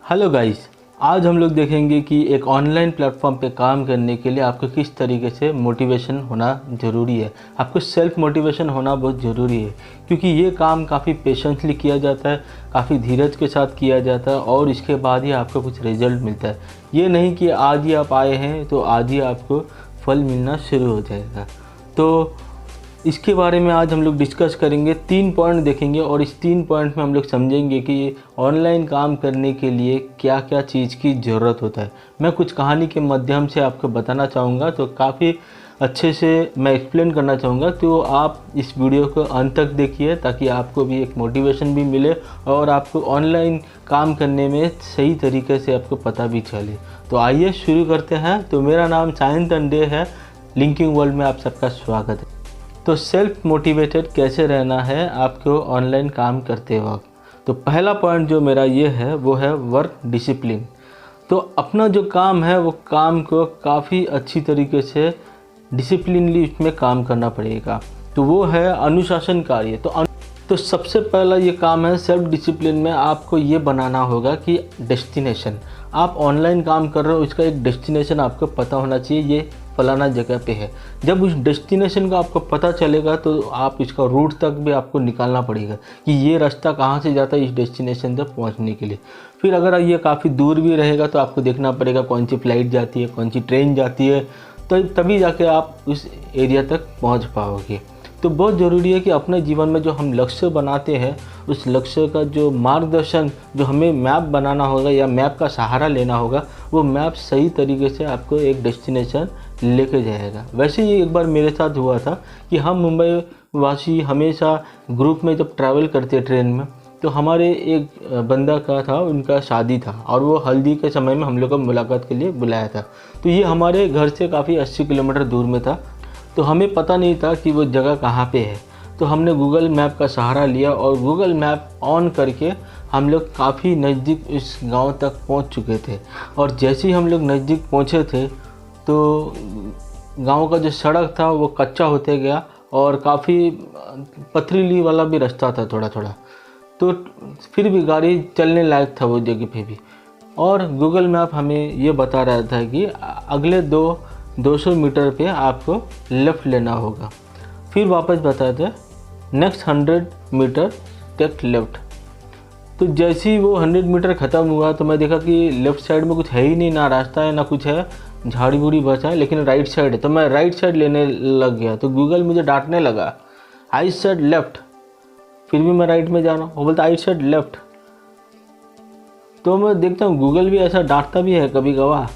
Hello guys, आज हम लोग देखेंगे कि एक ऑनलाइन प्लेटफॉर्म पे काम करने के लिए आपको किस तरीके से मोटिवेशन होना ज़रूरी है। आपको सेल्फ मोटिवेशन होना बहुत ज़रूरी है, क्योंकि ये काम काफ़ी पेशेंसली किया जाता है, काफ़ी धीरज के साथ किया जाता है और इसके बाद ही आपको कुछ रिजल्ट मिलता है। ये नहीं कि आज ही आप आए हैं तो आज ही आपको फल मिलना शुरू हो जाएगा। तो इसके बारे में आज हम लोग डिस्कस करेंगे, 3 पॉइंट देखेंगे और इस 3 पॉइंट में हम लोग समझेंगे कि ऑनलाइन काम करने के लिए क्या क्या चीज़ की ज़रूरत होता है। मैं कुछ कहानी के माध्यम से आपको बताना चाहूँगा, तो काफ़ी अच्छे से मैं एक्सप्लेन करना चाहूँगा। तो आप इस वीडियो को अंत तक देखिए ताकि आपको भी एक मोटिवेशन भी मिले और आपको ऑनलाइन काम करने में सही तरीके से आपको पता भी चले। तो आइए शुरू करते हैं। तो मेरा नाम सायंतन डे है, लिंकिंग वर्ल्ड में आप सबका स्वागत है। तो सेल्फ मोटिवेटेड कैसे रहना है आपको ऑनलाइन काम करते वक्त, तो पहला पॉइंट जो मेरा ये है वो है वर्क डिसिप्लिन। तो अपना जो काम है वो काम को काफ़ी अच्छी तरीके से डिसिप्लिनली उसमें काम करना पड़ेगा। तो वो है अनुशासन कार्य। तो सबसे पहला ये काम है सेल्फ डिसिप्लिन में आपको ये बनाना होगा कि डेस्टिनेशन, आप ऑनलाइन काम कर रहे हो उसका एक डेस्टिनेशन आपको पता होना चाहिए, ये फलाना जगह पे है। जब उस डेस्टिनेशन का आपको पता चलेगा तो आप इसका रूट तक भी आपको निकालना पड़ेगा कि ये रास्ता कहाँ से जाता है इस डेस्टिनेशन तक पहुँचने के लिए। फिर अगर ये काफ़ी दूर भी रहेगा तो आपको देखना पड़ेगा कौन सी फ़्लाइट जाती है, कौन सी ट्रेन जाती है, तो तभी जाके आप उस एरिया तक पहुँच पाओगे। तो बहुत ज़रूरी है कि अपने जीवन में जो हम लक्ष्य बनाते हैं उस लक्ष्य का जो मार्गदर्शन, जो हमें मैप बनाना होगा या मैप का सहारा लेना होगा, वो मैप सही तरीके से आपको एक डेस्टिनेशन लेके जाएगा। वैसे ही एक बार मेरे साथ हुआ था कि हम मुंबई वासी हमेशा ग्रुप में जब ट्रैवल करते ट्रेन में, तो हमारे एक बंदा का था, उनका शादी था और वो हल्दी के समय में हम लोग को मुलाकात के लिए बुलाया था। तो ये हमारे घर से काफ़ी 80 किलोमीटर दूर में था। तो हमें पता नहीं था कि वो जगह कहाँ पे है। तो हमने गूगल मैप का सहारा लिया और गूगल मैप ऑन करके हम लोग काफ़ी नज़दीक उस गांव तक पहुंच चुके थे। और जैसे ही हम लोग नज़दीक पहुंचे थे तो गांव का जो सड़क था वो कच्चा होते गया और काफ़ी पथरीली वाला भी रास्ता था थोड़ा थोड़ा। तो फिर भी गाड़ी चलने लायक था वो जगह पे भी। और गूगल मैप हमें ये बता रहा था कि अगले 200 मीटर पे आपको लेफ़्ट लेना होगा। फिर वापस बताते नेक्स्ट 100 मीटर टेक लेफ़्ट। तो जैसे ही वो 100 मीटर ख़त्म हुआ तो मैं देखा कि लेफ़्ट साइड में कुछ है ही नहीं, ना रास्ता है ना कुछ है, झाड़ी बूढ़ी बचा है, लेकिन राइट साइड है। तो मैं राइट साइड लेने लग गया। तो गूगल मुझे डांटने लगा, आई साइड लेफ़्ट। फिर भी मैं राइट में जा रहा हूँ, वो बोलता आई साइड लेफ़्ट। तो मैं देखता हूँ गूगल भी ऐसा डांटता भी है कभी कभार।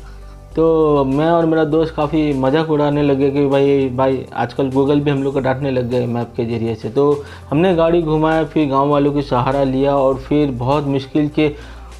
तो मैं और मेरा दोस्त काफ़ी मजाक उड़ाने लगे कि भाई आजकल गूगल भी हम लोग को डांटने लग गए मैप के ज़रिए से। तो हमने गाड़ी घुमाया, फिर गांव वालों की सहारा लिया और फिर बहुत मुश्किल के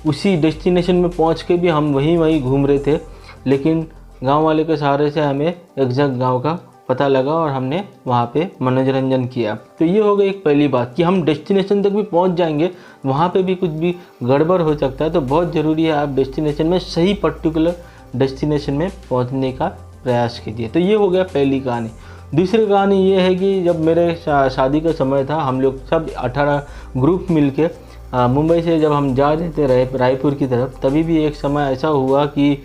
उसी डेस्टिनेशन में पहुंच के भी हम वहीं घूम रहे थे, लेकिन गांव वाले के सहारे से हमें एग्जैक्ट गांव का पता लगा और हमने वहाँ पे मनोरंजन किया। तो ये हो गई एक पहली बात कि हम डेस्टिनेशन तक भी पहुँच जाएंगे, वहाँ पे भी कुछ भी गड़बड़ हो सकता है। तो बहुत ज़रूरी है आप डेस्टिनेशन में सही पर्टिकुलर डेस्टिनेशन में पहुंचने का प्रयास कीजिए। तो ये हो गया पहली कहानी। दूसरी कहानी ये है कि जब मेरे शादी का समय था, हम लोग सब 18 ग्रुप मिलके मुंबई से जब हम जा रहे थे रायपुर की तरफ, तभी भी एक समय ऐसा हुआ कि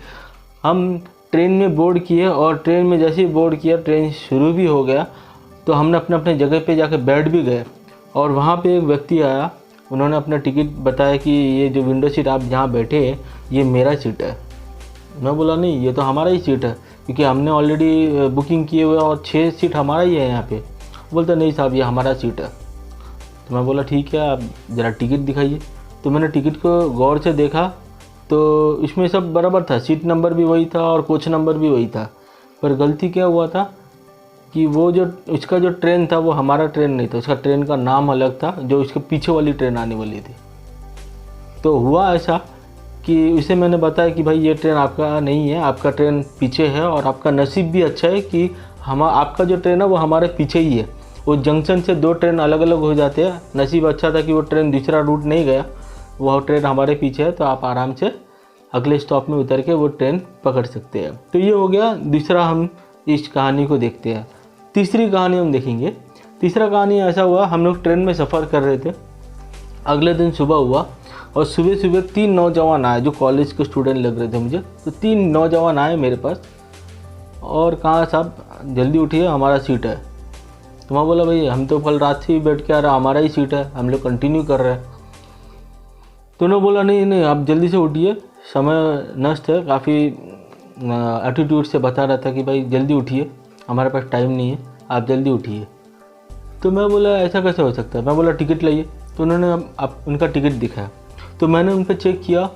हम ट्रेन में बोर्ड किए और ट्रेन में जैसे ही बोर्ड किया ट्रेन शुरू भी हो गया। तो हमने अपने अपने जगह पे जाके बैठ भी गए और वहाँ पे एक व्यक्ति आया, उन्होंने अपना टिकट बताया कि ये जो विंडो सीट आप जहाँ बैठे हैं ये मेरा सीट है। मैं बोला नहीं, ये तो हमारा ही सीट है, क्योंकि हमने ऑलरेडी बुकिंग किए हुए और 6 सीट हमारा ही है यहाँ पे। बोलता नहीं साहब ये हमारा सीट है। तो मैं बोला ठीक है, आप ज़रा टिकट दिखाइए। तो मैंने टिकट को गौर से देखा तो इसमें सब बराबर था, सीट नंबर भी वही था और कोच नंबर भी वही था। पर गलती क्या हुआ था कि वो जो इसका जो ट्रेन था वो हमारा ट्रेन नहीं था, उसका ट्रेन का नाम अलग था, जो उसके पीछे वाली ट्रेन आने वाली थी। तो हुआ ऐसा कि उसे मैंने बताया कि भाई ये ट्रेन आपका नहीं है, आपका ट्रेन पीछे है और आपका नसीब भी अच्छा है कि आपका जो ट्रेन है वो हमारे पीछे ही है। वो जंक्शन से 2 ट्रेन अलग अलग हो जाते हैं, नसीब अच्छा था कि वो ट्रेन दूसरा रूट नहीं गया, वो ट्रेन हमारे पीछे है, तो आप आराम से अगले स्टॉप में उतर के वो ट्रेन पकड़ सकते हैं। तो ये हो गया दूसरा। हम इस कहानी को देखते हैं। तीसरी कहानी हम देखेंगे। तीसरा कहानी ऐसा हुआ, हम लोग ट्रेन में सफ़र कर रहे थे। अगले दिन सुबह हुआ और सुबह सुबह 3 नौजवान आए जो कॉलेज के स्टूडेंट लग रहे थे मुझे। तो 3 नौजवान आए मेरे पास और कहा साहब जल्दी उठिए हमारा सीट है। तो मैं बोला भाई हम तो कल रात से ही बैठ के आ रहा, हमारा ही सीट है, हम लोग कंटिन्यू कर रहे हैं। तो उन्होंने बोला नहीं नहीं आप जल्दी से उठिए, समय नष्ट है। काफ़ी एटीट्यूड से बता रहा था कि भाई जल्दी उठिए, हमारे पास टाइम नहीं है, आप जल्दी उठिए। तो मैं बोला ऐसा कैसे हो सकता है। मैं बोला टिकट लाइए। तो उन्होंने आप उनका टिकट दिखाया। तो मैंने उन पर चेक किया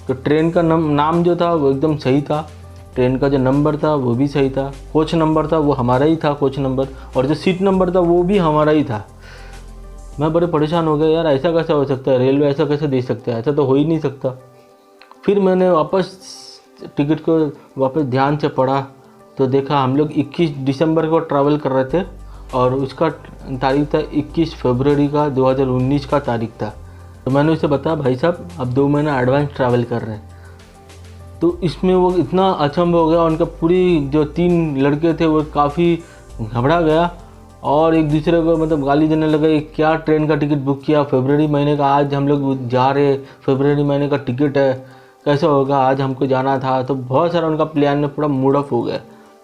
तो ट्रेन का नाम जो था वो एकदम सही था, ट्रेन का जो नंबर था वो भी सही था, कोच नंबर था वो हमारा ही था कोच नंबर, और जो सीट नंबर था वो भी हमारा ही था। मैं बड़े परेशान हो गया, यार ऐसा कैसे हो सकता है, रेलवे ऐसा कैसे दे सकता है, ऐसा तो हो ही नहीं सकता। फिर मैंने वापस टिकट को वापस ध्यान से पढ़ा तो देखा हम लोग 21 दिसंबर को ट्रैवल कर रहे थे और उसका तारीख था 21 फरवरी का 2019 का तारीख था। तो मैंने उसे बताया भाई साहब अब 2 महीना एडवांस ट्रैवल कर रहे हैं। तो इसमें वो इतना अचंभ हो गया, उनका पूरी जो 3 लड़के थे वो काफ़ी घबरा गया और एक दूसरे को मतलब गाली देने लगे, क्या ट्रेन का टिकट बुक किया फरवरी महीने का, आज हम लोग जा रहे, फरवरी महीने का टिकट है, कैसे होगा, आज हमको जाना था। तो बहुत सारा उनका प्लान में पूरा मूड ऑफ हो गया।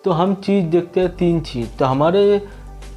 तो हम चीज़ देखते हैं 3 चीज़। तो हमारे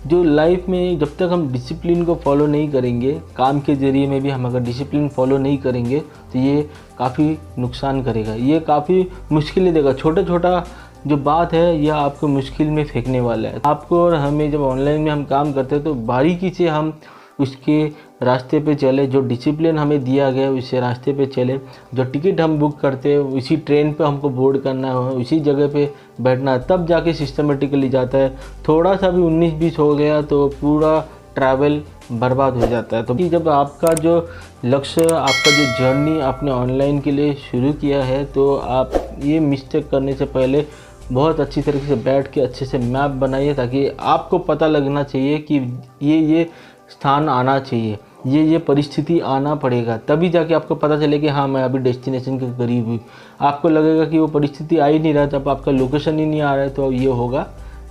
जो लाइफ में जब तक हम डिसिप्लिन को फॉलो नहीं करेंगे, काम के ज़रिए में भी हम अगर डिसिप्लिन फॉलो नहीं करेंगे तो ये काफ़ी नुकसान करेगा, ये काफ़ी मुश्किलें देगा। छोटा छोटा जो बात है यह आपको मुश्किल में फेंकने वाला है। आपको और हमें जब ऑनलाइन में हम काम करते हैं तो बारीकी से हम उसके रास्ते पे चले, जो डिसिप्लिन हमें दिया गया उसी रास्ते पे चले। जो टिकट हम बुक करते हैं उसी ट्रेन पे हमको बोर्ड करना है, उसी जगह पे बैठना है, तब जाके सिस्टमेटिकली जाता है। थोड़ा सा भी 19-20 हो गया तो पूरा ट्रैवल बर्बाद हो जाता है। तो जब आपका जो लक्ष्य, आपका जो जर्नी आपने ऑनलाइन के लिए शुरू किया है तो आप ये मिस्टेक करने से पहले बहुत अच्छी तरीके से बैठ के अच्छे से मैप बनाइए, ताकि आपको पता लगना चाहिए कि ये स्थान आना चाहिए, ये परिस्थिति आना पड़ेगा, तभी जाके आपको पता चले कि हाँ मैं अभी डेस्टिनेशन के करीब हूँ। आपको लगेगा कि वो परिस्थिति आ ही नहीं रहा, तब आपका लोकेशन ही नहीं आ रहा है, तो ये होगा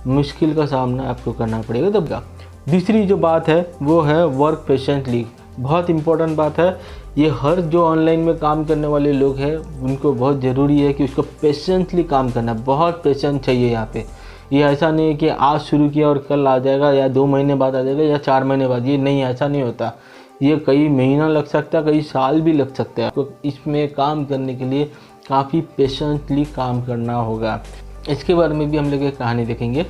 मुश्किल का सामना आपको करना पड़ेगा तब का। दूसरी जो बात है वो है वर्क पेशेंटली। बहुत इम्पोर्टेंट बात है, ये हर जो ऑनलाइन में काम करने वाले लोग हैं उनको बहुत ज़रूरी है कि उसको पेशेंटली काम करना। बहुत पेशेंस चाहिए यहाँ पे। ये ऐसा नहीं है कि आज शुरू किया और कल आ जाएगा या 2 महीने बाद आ जाएगा या 4 महीने बाद, ये नहीं, ऐसा नहीं होता। ये कई महीना लग सकता है, कई साल भी लग सकते हैं। आपको इसमें काम करने के लिए काफ़ी पेशेंटली काम करना होगा। इसके बारे में भी हम लोग एक कहानी देखेंगे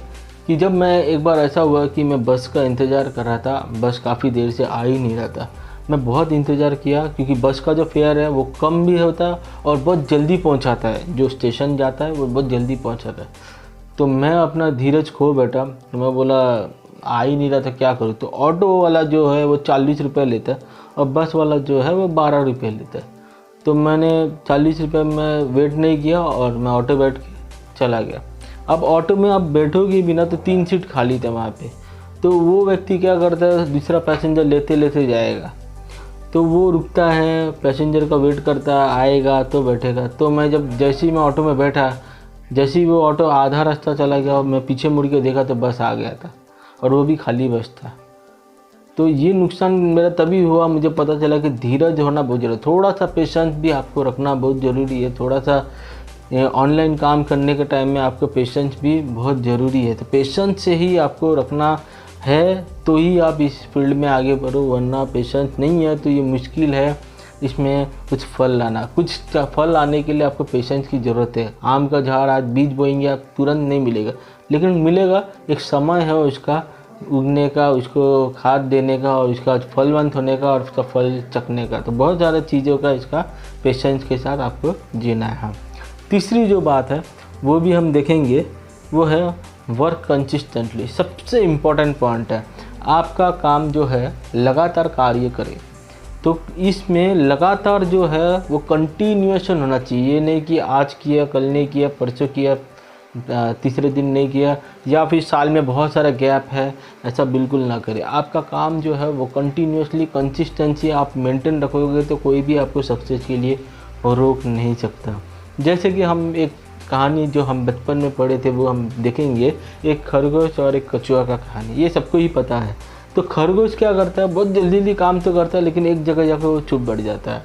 कि जब मैं एक बार ऐसा हुआ कि मैं बस का इंतज़ार कर रहा था, बस काफ़ी देर से आ ही नहीं रहा था। मैं बहुत इंतज़ार किया क्योंकि बस का जो फेयर है वो कम भी होता है और बहुत जल्दी पहुंचाता है, जो स्टेशन जाता है वो बहुत जल्दी पहुंचाता है। तो मैं अपना धीरज खो बैठा, तो मैं बोला आ ही नहीं रहा था, क्या करूँ। तो ऑटो वाला जो है वो 40 रुपये लेता है और बस वाला जो है वो 12 रुपये लेता है। तो मैंने 40 रुपये में वेट नहीं किया और मैं ऑटो बैठ के चला गया। अब ऑटो में आप बैठोगे बिना तो 3 सीट खाली थे वहाँ पे। तो वो व्यक्ति क्या करता है, दूसरा पैसेंजर लेते लेते जाएगा, तो वो रुकता है, पैसेंजर का वेट करता है, आएगा तो बैठेगा। तो मैं जैसे ही मैं ऑटो में बैठा, जैसे ही वो ऑटो आधा रास्ता चला गया और मैं पीछे मुड़ के देखा तो बस आ गया था और वो भी खाली बस था। तो ये नुकसान मेरा तभी हुआ, मुझे पता चला कि धीरज होना बहुत ज़रूरी है। थोड़ा सा पेशेंस भी आपको रखना बहुत ज़रूरी है। थोड़ा सा ऑनलाइन काम करने के टाइम में आपको पेशेंस भी बहुत ज़रूरी है। तो पेशेंस से ही आपको रखना है तो ही आप इस फील्ड में आगे बढ़ो, वरना पेशेंस नहीं है तो ये मुश्किल है इसमें कुछ फल लाना। कुछ फल आने के लिए आपको पेशेंस की ज़रूरत है। आम का झाड़ आज बीज बोएंगे आप तुरंत नहीं मिलेगा, लेकिन मिलेगा, एक समय है उसका उगने का, उसको खाद देने का और उसका फलवंत होने का और उसका फल चखने का। तो बहुत ज़्यादा चीज़ों का इसका पेशेंस के साथ आपको जीना है। तीसरी जो बात है वो भी हम देखेंगे, वो है वर्क कंसिस्टेंटली। सबसे इम्पोर्टेंट पॉइंट है, आपका काम जो है लगातार कार्य करे। तो इसमें लगातार जो है वो कंटिन्यूएशन होना चाहिए। ये नहीं कि आज किया, कल नहीं किया, परसों किया, तीसरे दिन नहीं किया, या फिर साल में बहुत सारा गैप है, ऐसा बिल्कुल ना करें। आपका काम जो है वो कंटिन्यूसली, कंसिस्टेंसी आप मेंटेन रखोगे तो कोई भी आपको सक्सेस के लिए रोक नहीं सकता। जैसे कि हम एक कहानी जो हम बचपन में पढ़े थे वो हम देखेंगे, एक खरगोश और एक कछुआ का कहानी। ये सबको ही पता है। तो खरगोश क्या करता है, बहुत जल्दी काम तो करता है, लेकिन एक जगह जाकर वो चुप बैठ जाता है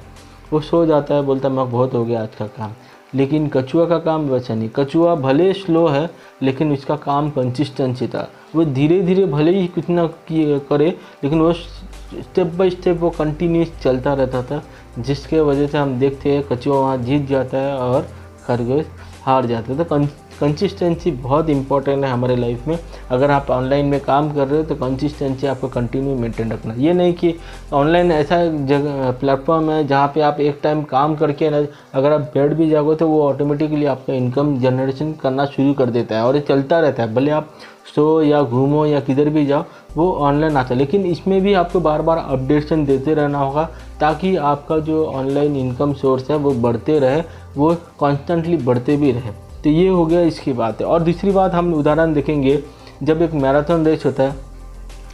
वो सो जाता है, बोलता है मैं बहुत हो गया आज का काम। लेकिन कछुआ का काम वैसा नहीं, कछुआ भले स्लो है लेकिन उसका काम कंसिस्टेंसी था। वो धीरे धीरे भले ही कुछ ना करे लेकिन वो स्टेप बाय स्टेप वो कंटिन्यूस चलता रहता था, जिसके वजह से हम देखते हैं कछुआ वहाँ जीत जाता है और खरगोश हार जाता है। तो कंसिस्टेंसी बहुत इंपॉर्टेंट है हमारे लाइफ में। अगर आप ऑनलाइन में काम कर रहे हो तो कंसिस्टेंसी आपको कंटिन्यू मेंटेन रखना। ये नहीं कि ऑनलाइन ऐसा जगह प्लेटफॉर्म है जहाँ पे आप एक टाइम काम करके ना अगर आप बैठ भी जाओगे तो वो ऑटोमेटिकली आपका इनकम जनरेशन करना शुरू कर देता है और ये चलता रहता है। भले आप सो या घूमो या किधर भी जाओ वो ऑनलाइन आता है, लेकिन इसमें भी आपको बार बार अपडेशन देते रहना होगा ताकि आपका जो ऑनलाइन इनकम सोर्स है वो बढ़ते रहे, वो कॉन्स्टेंटली बढ़ते भी रहे। तो ये हो गया इसकी बात है। और दूसरी बात हम उदाहरण देखेंगे, जब एक मैराथन रेस होता है,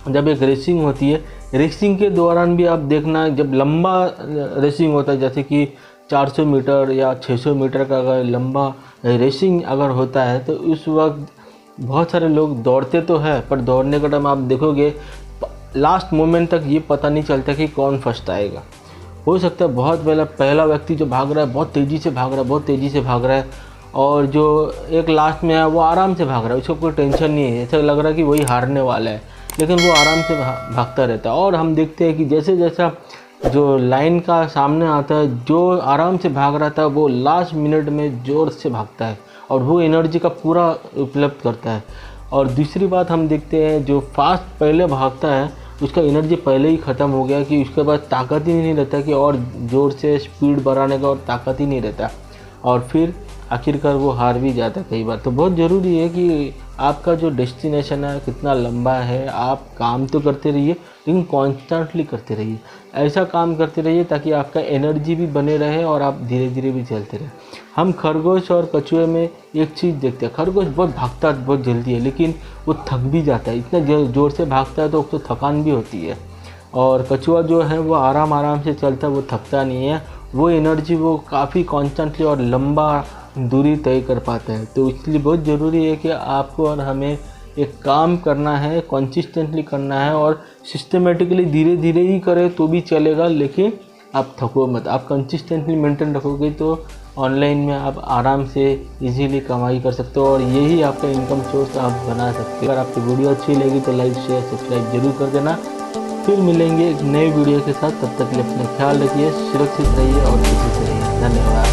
जब एक रेसिंग होती है, रेसिंग के दौरान भी आप देखना जब लंबा रेसिंग होता है जैसे कि 400 मीटर या 600 मीटर का अगर लंबा रेसिंग अगर होता है तो उस वक्त बहुत सारे लोग दौड़ते तो है, पर दौड़ने का टाइम आप देखोगे लास्ट मोमेंट तक ये पता नहीं चलता कि कौन फर्स्ट आएगा। हो सकता है बहुत पहला व्यक्ति जो भाग रहा है बहुत तेज़ी से भाग रहा है, बहुत तेज़ी से भाग रहा है, और जो एक लास्ट में है वो आराम से भाग रहा है, उसको कोई टेंशन नहीं है, ऐसा लग रहा है कि वही हारने वाला है, लेकिन वो आराम से भागता रहता है। और हम देखते हैं कि जैसे जैसा जो लाइन का सामने आता है, जो आराम से भाग रहा था वो लास्ट मिनट में ज़ोर से भागता है और वो एनर्जी का पूरा उपलब्ध करता है। और दूसरी बात हम देखते हैं जो फास्ट पहले भागता है उसका एनर्जी पहले ही ख़त्म हो गया कि उसके बाद ताकत ही नहीं रहता कि और ज़ोर से स्पीड बढ़ाने का, और ताकत ही नहीं रहता, और फिर आखिरकार वो हार भी जाता है कई बार। तो बहुत ज़रूरी है कि आपका जो डेस्टिनेशन है कितना लंबा है, आप काम तो करते रहिए लेकिन कॉन्स्टेंटली करते रहिए, ऐसा काम करते रहिए ताकि आपका एनर्जी भी बने रहे और आप धीरे धीरे भी चलते रहे। हम खरगोश और कछुए में एक चीज़ देखते हैं, खरगोश बहुत भागता है बहुत जल्दी है लेकिन वो थक भी जाता है, इतना ज़ोर से भागता है तो थकान भी होती है। और कछुआ जो है वो आराम से चलता है, वो थकता नहीं है, वो एनर्जी वो काफ़ी कॉन्स्टेंटली और लंबा दूरी तय कर पाता है। तो इसलिए बहुत ज़रूरी है कि आपको और हमें एक काम करना है, कंसिस्टेंटली करना है, और सिस्टमेटिकली धीरे धीरे ही करें तो भी चलेगा, लेकिन आप थको मत। आप कंसिस्टेंटली मेंटेन रखोगे तो ऑनलाइन में आप आराम से इजीली कमाई कर सकते हो और यही आपका इनकम सोर्स आप बना सकते हो। अगर आपको वीडियो अच्छी लगी तो लाइक शेयर सब्सक्राइब जरूर कर देना। फिर मिलेंगे एक नए वीडियो के साथ, तब तक के लिए अपना ख्याल रखिए, सुरक्षित रहिए और खुशी से रहिए। धन्यवाद।